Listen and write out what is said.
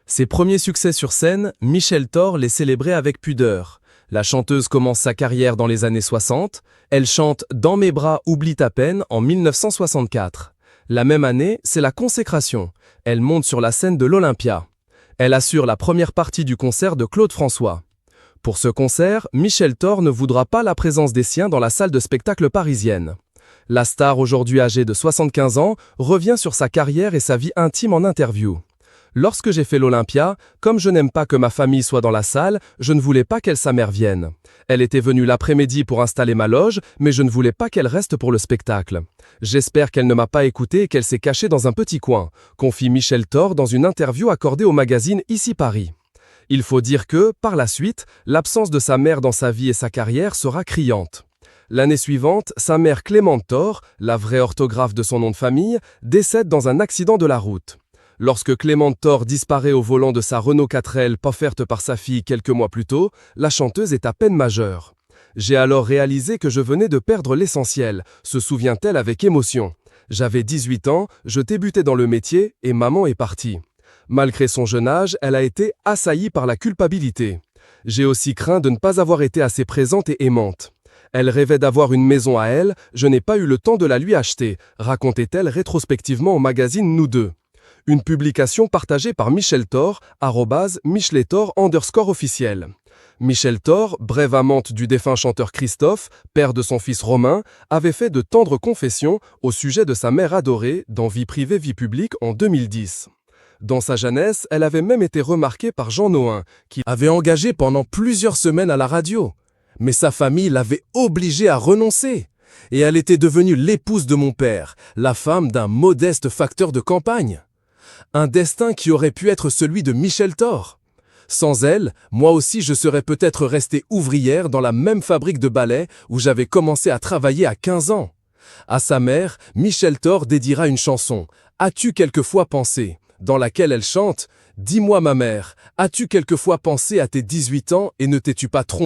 Ses premiers succès sur scène, Michel Thor les célébrait avec pudeur. La chanteuse commence sa carrière dans les années 60. Elle chante « Dans mes bras, oublie ta peine » en 1964. La même année, c'est la consécration. Elle monte sur la scène de l'Olympia. Elle assure la première partie du concert de Claude François. Pour ce concert, Michel Thor ne voudra pas la présence des siens dans la salle de spectacle parisienne. La star, aujourd'hui âgée de 75 ans, revient sur sa carrière et sa vie intime en interview. Lorsque j'ai fait l'Olympia, comme je n'aime pas que ma famille soit dans la salle, je ne voulais pas qu'elle sa mère vienne. Elle était venue l'après-midi pour installer ma loge, mais je ne voulais pas qu'elle reste pour le spectacle. J'espère qu'elle ne m'a pas écouté et qu'elle s'est cachée dans un petit coin, confie Michel Thor dans une interview accordée au magazine Ici Paris. Il faut dire que, par la suite, l'absence de sa mère dans sa vie et sa carrière sera criante. L'année suivante, sa mère Clémente Thor, la vraie orthographe de son nom de famille, décède dans un accident de la route. Lorsque Clémente Thor disparaît au volant de sa Renault 4L offerte par sa fille quelques mois plus tôt, la chanteuse est à peine majeure. J'ai alors réalisé que je venais de perdre l'essentiel, se souvient-elle avec émotion. J'avais 18 ans, je débutais dans le métier et maman est partie. Malgré son jeune âge, elle a été assaillie par la culpabilité. J'ai aussi craint de ne pas avoir été assez présente et aimante. Elle rêvait d'avoir une maison à elle, je n'ai pas eu le temps de la lui acheter, racontait-elle rétrospectivement au magazine Nous Deux. Une publication partagée par Michel Thor, @micheletor_officiel. Michel Thor, brève amante du défunt chanteur Christophe, père de son fils Romain, avait fait de tendres confessions au sujet de sa mère adorée dans Vie privée, vie publique en 2010. Dans sa jeunesse, elle avait même été remarquée par Jean Nohain, qui l'avait engagée pendant plusieurs semaines à la radio. Mais sa famille l'avait obligée à renoncer. Et elle était devenue l'épouse de mon père, la femme d'un modeste facteur de campagne. Un destin qui aurait pu être celui de Michel Thor. Sans elle, moi aussi je serais peut-être restée ouvrière dans la même fabrique de balais où j'avais commencé à travailler à 15 ans. À sa mère, Michel Thor dédiera une chanson, « As-tu quelquefois pensé ?» dans laquelle elle chante « Dis-moi ma mère, as-tu quelquefois pensé à tes 18 ans et ne t'es-tu pas trompé ?»